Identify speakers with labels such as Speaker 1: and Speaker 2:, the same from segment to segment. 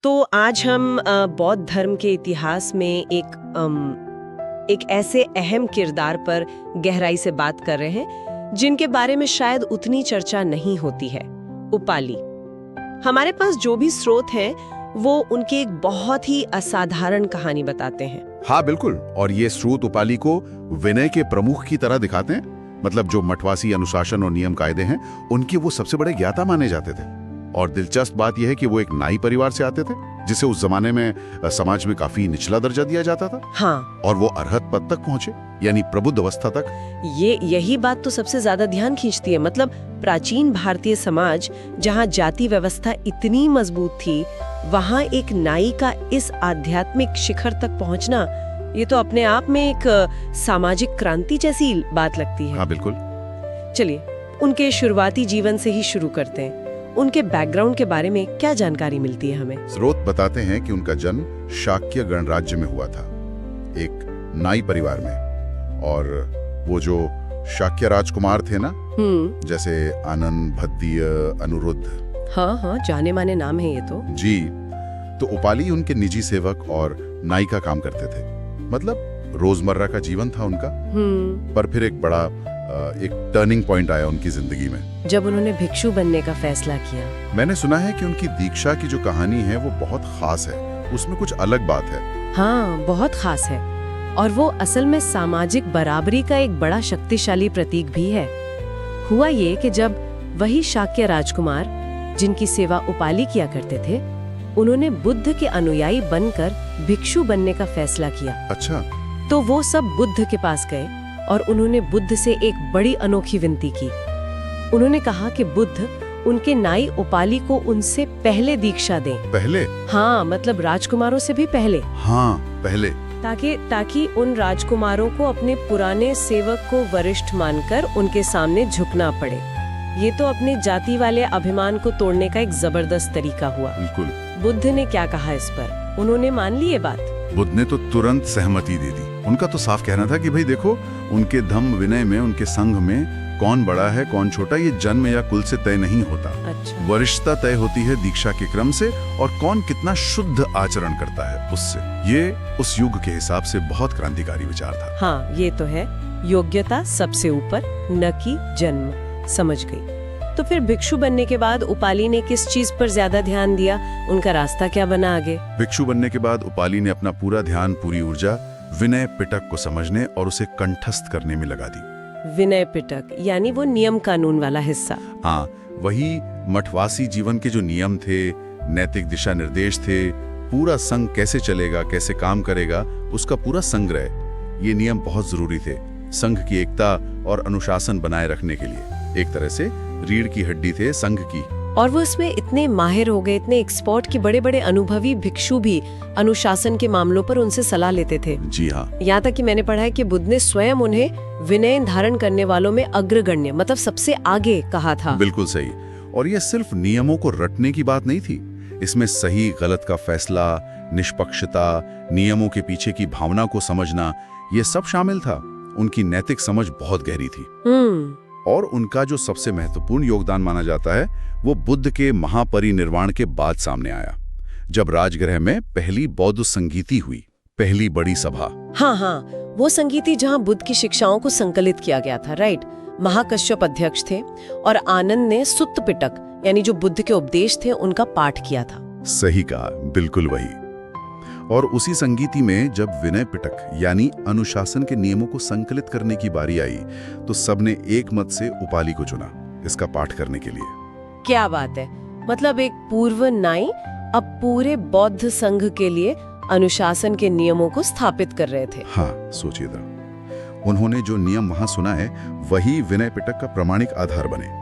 Speaker 1: तो आज हम बौद्ध धर्म के इतिहास में एक ऐसे अहम किरदार पर गहराई से बात कर रहे हैं जिनके बारे में शायद उतनी चर्चा नहीं होती है, उपाली। हमारे पास जो भी स्रोत हैं वो उनकी एक बहुत ही असाधारण कहानी बताते हैं।
Speaker 2: हाँ बिल्कुल, और ये स्रोत उपाली को विनय के प्रमुख की तरह दिखाते हैं। मतलब जो मठवासी अनुशासन और नियम कायदे हैं उनके वो सबसे बड़े ज्ञाता माने जाते थे। और दिलचस्प बात यह है कि वो एक नाई परिवार से आते थे जिसे उस जमाने में समाज में काफी निचला दर्जा दिया जाता था।
Speaker 1: हाँ,
Speaker 2: और वो अर्हत पद तक पहुंचे, यानी प्रबुद्ध अवस्था तक।
Speaker 1: यही बात तो सबसे ज्यादा ध्यान खींचती है। मतलब प्राचीन भारतीय समाज जहाँ जाति व्यवस्था इतनी मजबूत थी, वहाँ एक नाई का इस आध्यात्मिक शिखर तक पहुँचना, ये तो अपने आप में एक सामाजिक क्रांति जैसी बात लगती है।
Speaker 2: हाँ बिल्कुल।
Speaker 1: चलिए उनके शुरुआती जीवन से ही शुरू करते हैं। उनके बैकग्राउंड के बारे में क्या जानकारी मिलती है हमें?
Speaker 2: स्रोत बताते हैं कि उनका जन्म शाक्य गणराज्य में हुआ था, एक नाई परिवार में। और वो जो शाक्य राजकुमार थे ना, जैसे आनंद, भद्दीय, अनुरुद्ध।
Speaker 1: हाँ, जाने माने नाम है ये तो।
Speaker 2: जी, तो उपाली उनके निजी सेवक और नाई का काम करते थे। मतलब रोजमर्रा का जीवन था उनका। पर फिर एक टर्निंग पॉइंट आया उनकी जिंदगी में
Speaker 1: जब उन्होंने भिक्षु बनने का फैसला किया।
Speaker 2: मैंने सुना है कि उनकी दीक्षा की जो कहानी है वो बहुत खास है, उसमें कुछ अलग बात है।
Speaker 1: हाँ, बहुत खास है। और वो असल में सामाजिक बराबरी का एक बड़ा शक्तिशाली प्रतीक भी है। हुआ ये कि जब वही शाक्य राजकुमार जिनकी सेवा उपाली किया करते थे, उन्होंने बुद्ध के अनुयायी बनकर भिक्षु बनने का फैसला किया।
Speaker 2: अच्छा।
Speaker 1: तो वो सब बुद्ध के पास गए और उन्होंने बुद्ध से एक बड़ी अनोखी विनती की। उन्होंने कहा कि बुद्ध उनके नाई उपाली को उनसे पहले दीक्षा दें।
Speaker 2: पहले?
Speaker 1: हाँ, मतलब राजकुमारों से भी पहले।
Speaker 2: हाँ, पहले।
Speaker 1: ताकि उन राजकुमारों को अपने पुराने सेवक को वरिष्ठ मानकर उनके सामने झुकना पड़े। ये तो अपने जाति वाले अभिमान को तोड़ने का एक जबरदस्त तरीका हुआ।
Speaker 2: बिल्कुल।
Speaker 1: बुद्ध ने क्या कहा इस पर? उन्होंने मान ली ये बात?
Speaker 2: बुद्ध ने तो तुरंत सहमति दे दी। उनका तो साफ कहना था कि भाई देखो, उनके धम्म विनय में, उनके संघ में कौन बड़ा है कौन छोटा, ये जन्म या कुल से तय नहीं होता।
Speaker 1: अच्छा।
Speaker 2: वरिष्ठता तय होती है दीक्षा के क्रम से और कौन कितना शुद्ध आचरण करता है उससे। ये उस युग के हिसाब से बहुत क्रांतिकारी विचार था।
Speaker 1: हाँ, ये तो है। योग्यता सबसे ऊपर, न कि जन्म। समझ गई। तो फिर भिक्षु बनने के बाद उपाली ने किस चीज पर ज्यादा ध्यान दिया? उनका रास्ता क्या बना आगे?
Speaker 2: भिक्षु बनने के बाद उपाली ने अपना पूरा ध्यान, पूरी ऊर्जा विनय पिटक को समझने और उसे कंठस्थ करने में लगा दी।
Speaker 1: विनय पिटक यानी वो नियम कानून वाला हिस्सा?
Speaker 2: हाँ, वही मठवासी जीवन के जो नियम थे, नैतिक दिशा निर्देश थे, पूरा संघ कैसे चलेगा, कैसे काम करेगा, उसका पूरा संग्रह। ये नियम बहुत जरूरी थे संघ की एकता और अनुशासन बनाए रखने के लिए। एक तरह से रीढ़ की हड्डी थे संघ की।
Speaker 1: और वो इसमें इतने माहिर हो गए, इतने एक्सपर्ट कि बड़े बड़े अनुभवी भिक्षु भी अनुशासन के मामलों पर उनसे सलाह लेते थे।
Speaker 2: जी हाँ।
Speaker 1: यहाँ तक कि मैंने पढ़ा है कि बुद्ध ने स्वयं उन्हें विनय धारण करने वालों में अग्रगण्य, मतलब सबसे आगे कहा था।
Speaker 2: बिल्कुल सही। और ये सिर्फ नियमों को रटने की बात नहीं थी, इसमें सही गलत का फैसला, निष्पक्षता, नियमों के पीछे की भावना को समझना, ये सब शामिल था। उनकी नैतिक समझ बहुत गहरी थी। और उनका जो सबसे महत्वपूर्ण योगदान माना जाता है वो बुद्ध के महापरिनिर्वाण के बाद सामने आया, जब राजगृह में पहली बौद्ध संगीति हुई, पहली बड़ी सभा।
Speaker 1: हाँ, वो संगीति जहाँ बुद्ध की शिक्षाओं को संकलित किया गया था, राइट। महाकश्यप अध्यक्ष थे और आनंद ने सुत्त पिटक यानी जो बुद्ध के उपदेश थे उनका पाठ किया था।
Speaker 2: सही कहा, बिल्कुल वही। और उसी संगीति में जब विनय पिटक यानी अनुशासन के नियमों को संकलित करने की बारी आई, तो सबने एक मत से उपाली को चुना इसका पाठ करने के लिए। क्या
Speaker 1: बात है! मतलब एक पूर्व नाई अब पूरे बौद्ध संघ के लिए अनुशासन के नियमों को स्थापित कर रहे थे।
Speaker 2: हाँ, सोचिए जरा, उन्होंने जो नियम वहां सुना है वही विनय पिटक का प्रमाणिक आधार बने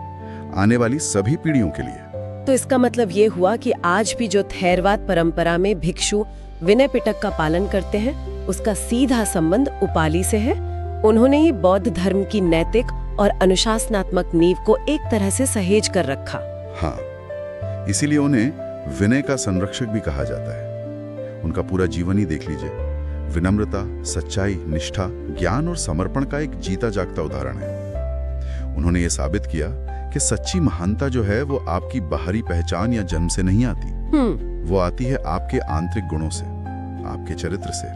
Speaker 2: आने वाली सभी पीढ़ियों के लिए।
Speaker 1: तो इसका मतलब ये हुआ कि आज भी जो थेरवाद परंपरा में भिक्षु विनय पिटक का पालन करते हैं, उसका सीधा संबंध उपाली से है। उन्होंने ही बौद्ध धर्म की नैतिक और अनुशासनात्मक नींव को एक तरह से सहेज कर रखा।
Speaker 2: हाँ, इसीलिए उन्हें विनय का संरक्षक भी कहा जाता है। उनका पूरा जीवन ही देख लीजिए, विनम्रता, सच्चाई, निष्ठा, ज्ञान और समर्पण का एक जीता जागता उदाहरण है। उन्होंने ये साबित किया कि सच्ची महानता जो है वो आपकी बाहरी पहचान या जन्म से नहीं आती, वो आती है आपके आंतरिक गुणों से, आपके चरित्र से,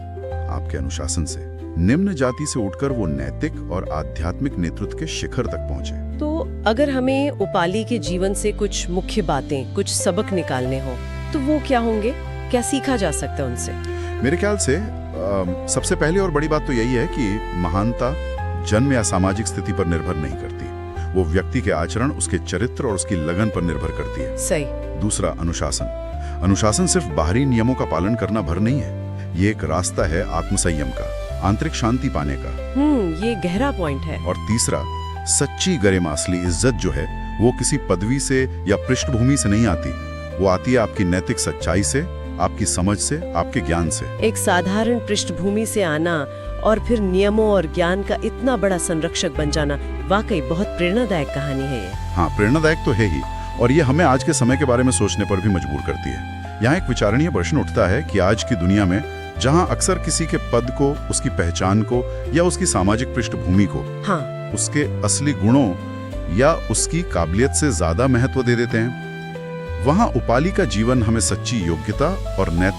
Speaker 2: आपके अनुशासन से। निम्न जाति से उठकर वो नैतिक और आध्यात्मिक नेतृत्व के शिखर तक पहुंचे।
Speaker 1: तो अगर हमें उपाली के जीवन से कुछ मुख्य बातें, कुछ सबक निकालने हो, तो वो क्या होंगे? क्या सीखा जा सकता है उनसे?
Speaker 2: मेरे ख्याल से सबसे पहले और बड़ी बात तो यही है कि महानता जन्म या सामाजिक स्थिति पर निर्भर नहीं करती। वो व्यक्ति के आचरण, उसके चरित्र और उसकी लगन पर निर्भर करती है।
Speaker 1: सही।
Speaker 2: दूसरा, अनुशासन। अनुशासन सिर्फ बाहरी नियमों का पालन करना भर नहीं है, ये एक रास्ता है आत्मसंयम का, आंतरिक शांति पाने का।
Speaker 1: ये गहरा पॉइंट है।
Speaker 2: और तीसरा, सच्ची गरिमा, असली इज्जत जो है वो किसी पदवी से या पृष्ठभूमि से नहीं आती, वो आती है आपकी नैतिक सच्चाई से, आपकी समझ से, आपके ज्ञान से।
Speaker 1: एक साधारण पृष्ठभूमि से आना और फिर नियमों और ज्ञान का इतना बड़ा संरक्षक बन जाना, वाकई बहुत प्रेरणादायक कहानी है ये।
Speaker 2: हाँ, प्रेरणादायक तो है ही, और ये हमें आज के समय के बारे में सोचने पर भी मजबूर करती है। यहाँ एक विचारणीय प्रश्न उठता है कि आज की दुनिया में जहाँ अक्सर किसी के पद को, उसकी पहचान को या उसकी सामाजिक पृष्ठभूमि को उसके असली गुणों या उसकी काबिलियत से ज्यादा महत्व दे देते हैं, वहाँ उपाली का जीवन हमें सच्ची योग्यता और नैतिक